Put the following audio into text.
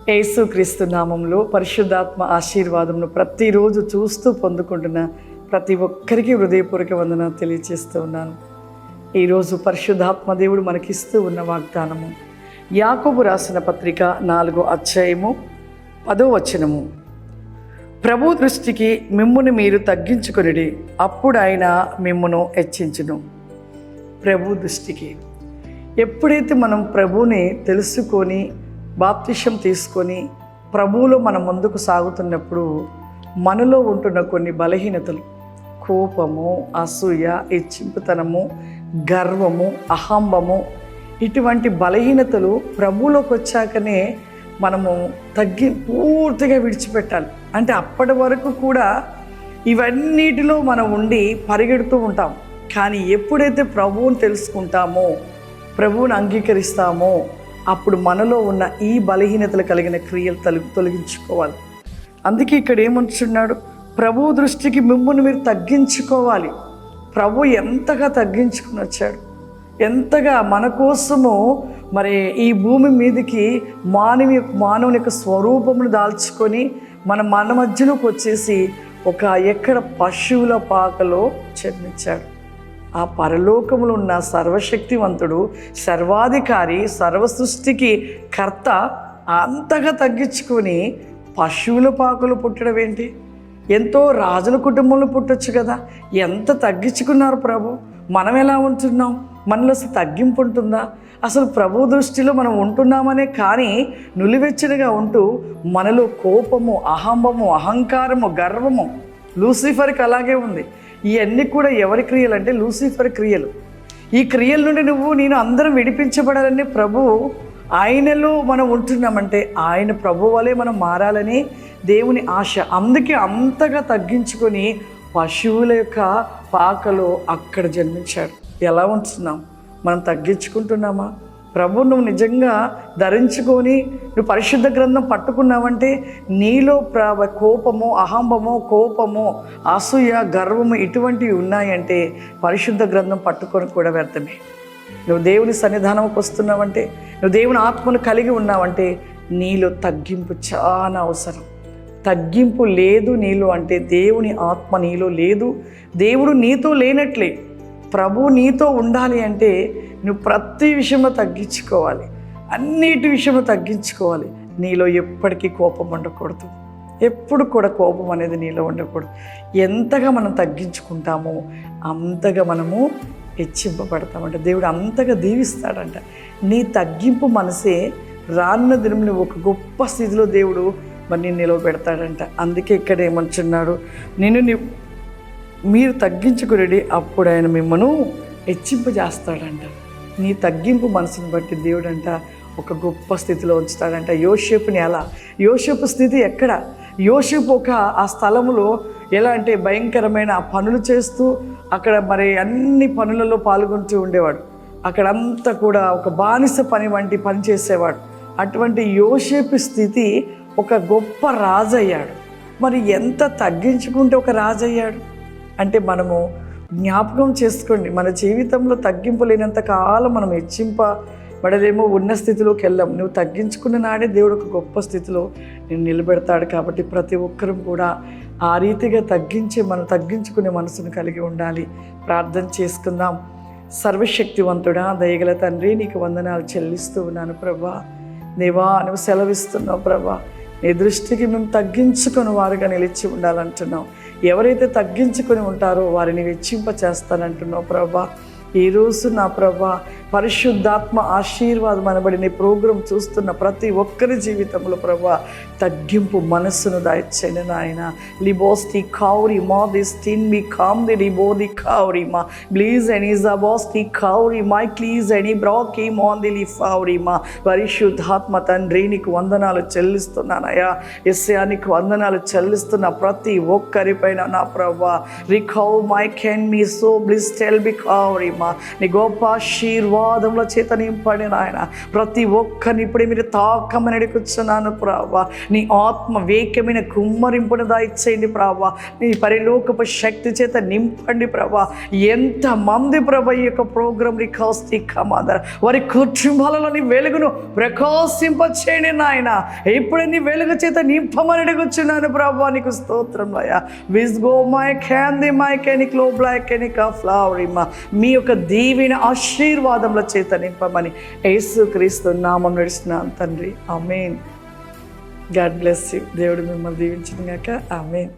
యేసుక్రీస్తు నామంలో పరిశుద్ధాత్మ ఆశీర్వాదమును ప్రతిరోజు చూస్తూ పొందుకుంటున్న ప్రతి ఒక్కరికి హృదయపూర్వక వందనాలు తెలియజేస్తూ ఉన్నాను. ఈరోజు పరిశుద్ధాత్మ దేవుడు మనకిస్తూ ఉన్న వాగ్దానము యాకోబు రాసిన పత్రిక 4వ అధ్యాయము 10వ వచనము. ప్రభు దృష్టికి మిమ్మును మీరు తగ్గించుకొనిడి, అప్పుడు ఆయన మిమ్మును హెచ్చించును. ప్రభు దృష్టికి ఎప్పుడైతే మనం ప్రభువుని తెలుసుకొని బాప్తిసం తీసుకొని ప్రభువులో మనం ముందుకు సాగుతున్నప్పుడు మనలో ఉంటున్న కొన్ని బలహీనతలు, కోపము, అసూయ, హెచ్చింపుతనము, గర్వము, అహంభము, ఇటువంటి బలహీనతలు ప్రభువులోకి వచ్చాకనే మనము పూర్తిగా విడిచిపెట్టాలి. అంటే అప్పటి వరకు కూడా ఇవన్నిటిలో మనం ఉండి పరిగెడుతూ ఉంటాం. కానీ ఎప్పుడైతే ప్రభువుని తెలుసుకుంటామో, ప్రభువుని అంగీకరిస్తామో, అప్పుడు మనలో ఉన్న ఈ బలహీనతలు కలిగిన క్రియలు తొలగించుకోవాలి. అందుకే ఇక్కడ ఏమంటున్నాడు, ప్రభు దృష్టికి మిమ్మును మీరు తగ్గించుకోవాలి. ప్రభు ఎంతగా తగ్గించుకుని వచ్చాడు, ఎంతగా మన కోసము మరి ఈ భూమి మీదకి మానవుని యొక్క స్వరూపమును దాల్చుకొని మన మధ్యలోకి వచ్చేసి ఎక్కడ పశువుల పాకలో జన్మించాడు. ఆ పరలోకములో ఉన్న సర్వశక్తివంతుడు, సర్వాధికారి, సర్వసృష్టికి కర్త అంతగా తగ్గించుకొని పశువుల పాకలు పుట్టడం ఏంటి? ఎంతో రాజుల కుటుంబంలో పుట్టొచ్చు కదా. ఎంత తగ్గించుకున్నారు ప్రభు. మనం ఎలా ఉంటున్నాం? మనలో అసలు తగ్గింపు ఉంటుందా? అసలు ప్రభు దృష్టిలో మనం ఉంటున్నామనే కానీ నులివెచ్చనిగా ఉంటూ మనలో కోపము, అహంభము, అహంకారము, గర్వము. లూసిఫర్కి అలాగే ఉంది. ఇవన్నీ కూడా ఎవరి క్రియలు అంటే లూసిఫర్ క్రియలు. ఈ క్రియల నుండి నేను అందరం విడిపించబడాలని ప్రభు ఆయనలో మనం ఉంటున్నామంటే ఆయన ప్రభు వలె మనం మారాలని దేవుని ఆశ. అందుకే అంతగా తగ్గించుకొని పశువుల యొక్క పాకలో అక్కడ జన్మించాడు. ఎలా ఉంటున్నాం? మనం తగ్గించుకుంటున్నామా? ప్రభు నువ్వు నిజంగా ధరించుకొని నువ్వు పరిశుద్ధ గ్రంథం పట్టుకున్నావంటే నీలో కోపము, అహంభము, కోపము, అసూయ, గర్వము ఇటువంటివి ఉన్నాయంటే పరిశుద్ధ గ్రంథం పట్టుకొని కూడా వ్యర్థమే. నువ్వు దేవుని సన్నిధానంకి వస్తున్నావంటే, నువ్వు దేవుని ఆత్మను కలిగి ఉన్నావంటే నీలో తగ్గింపు చాలా అవసరం. తగ్గింపు లేదు నీలో అంటే దేవుని ఆత్మ నీలో లేదు, దేవుడు నీతో లేనట్లే. ప్రభు నీతో ఉండాలి అంటే నువ్వు ప్రతి విషయంలో తగ్గించుకోవాలి, అన్నిటి విషయంలో తగ్గించుకోవాలి. నీలో ఎప్పటికీ కోపం ఉండకూడదు, ఎప్పుడు కూడా కోపం అనేది నీలో ఉండకూడదు. ఎంతగా మనం తగ్గించుకుంటామో అంతగా మనము హెచ్చింపబడతామంట. దేవుడు అంతగా దీవిస్తాడంట. నీ తగ్గింపు మనసే రానున్న దినంలో ఒక గొప్ప స్థితిలో దేవుడు నేను నిలవబెడతాడంట. అందుకే ఇక్కడ ఏమంటున్నాడు, మీరు తగ్గించుకుని అప్పుడు ఆయన మిమ్మల్ని హెచ్చింపజేస్తాడంట. నీ తగ్గింపు మనసుని బట్టి దేవుడు అంట ఒక గొప్ప స్థితిలో ఉంచుతాడంట. యోసేపుని ఎలా? యోసేపు స్థితి ఎక్కడ? యోసేపు ఆ స్థలములో ఎలా అంటే భయంకరమైన పనులు చేస్తూ అక్కడ మరి అన్ని పనులలో పాల్గొంటూ ఉండేవాడు. అక్కడంతా కూడా ఒక బానిస పని వంటి పని చేసేవాడు. అటువంటి యోసేపు స్థితి ఒక గొప్ప రాజు అయ్యాడు. మరి ఎంత తగ్గించుకుంటే ఒక రాజు అయ్యాడు అంటే మనము జ్ఞాపకం చేసుకోండి. మన జీవితంలో తగ్గింపు లేనంత కాలం మనం హెచ్చింపబడలేమో, ఉన్న స్థితిలోకి వెళ్ళాం. నువ్వు తగ్గించుకున్న నాడే దేవుడు ఒక గొప్ప స్థితిలో నేను నిలబెడతాడు. కాబట్టి ప్రతి ఒక్కరూ కూడా ఆ రీతిగా మనం తగ్గించుకునే మనసును కలిగి ఉండాలి. ప్రార్థన చేసుకుందాం. సర్వశక్తివంతుడా, దయగల తండ్రి, నీకు వందనాలు చెల్లిస్తూ ఉన్నాను ప్రభా. దేవా, నువ్వు సెలవిస్తున్నావు ప్రభా. నీ దృష్టికి మేము తగ్గించుకొని వారుగా నిలిచి ఉండాలంటున్నావు. ఎవరైతే తగ్గించుకొని ఉంటారో వారిని హెచ్చింప చేస్తానంటున్నావు ప్రభా. ఈరోజు నా ప్రభా పరిశుద్ధాత్మ ఆశీర్వాదం అనబడిన ప్రోగ్రాం చూస్తున్న ప్రతి ఒక్కరి జీవితంలో ప్రభా తగ్గింపు మనస్సును దాయిచ్చేయండి నాయన. లిబోస్టి కౌరి మా దిస్ టిన్ మీ కామ్ ది లిబోది కౌరి మా ప్లీజ్ ఎనీ జబోస్టి కౌరి మై ప్లీజ్ ఎనీ బ్రాకి మోన్ ది లిఫౌరి మా. పరిశుద్ధాత్మ తండ్రి నీకు వందనాలు చెల్లిస్తున్నానయ్యా. ఎస్సయా నీకు వందనాలు చెల్లిస్తున్న ప్రతి ఒక్కరిపైన నా ప్రభా రికౌ మై కెన్ మీ సో బ్లిస్ టెల్ బి కౌరి మా. నీ గొప్ప ఆశీర్వాదం ఆశీర్వాదముల చేత నింపండి నాయన. ప్రతి ఒక్కరిని ఇప్పుడే మీరు తాకమని అడుగుచున్నాను ప్రభా. నీ ఆత్మ వేకమైన కుమ్మరింపును దాయిచ్చేయండి ప్రభా. నీ పరిలోకపు శక్తి చేత నింపండి ప్రభా. ఎంతమంది ప్రభా ఈ యొక్క ప్రోగ్రాం రికాస్తి కమాదర్ వారి కుటుంబాలలో నీ వెలుగును ప్రకాశింపచేయండి నాయన. ఇప్పుడే నీ వెలుగు చేత నింపమని అడుగుచున్నాను ప్రభా. నీకు స్తోత్రం అయ్యా. విస్గో మై క్యాంది మై కెనిక్ లో బ్లాక్ కెనిక్ ఫ్లవరిమా. మీ యొక్క దీవెన ఆశీర్వాదముల చేత నింపమని యేసుక్రీస్తు నామమున నడుస్తున్నాను తండ్రి. ఆమేన్. God bless you. దేవుడు మిమ్మల్ని దీవించును గాక. ఆమేన్.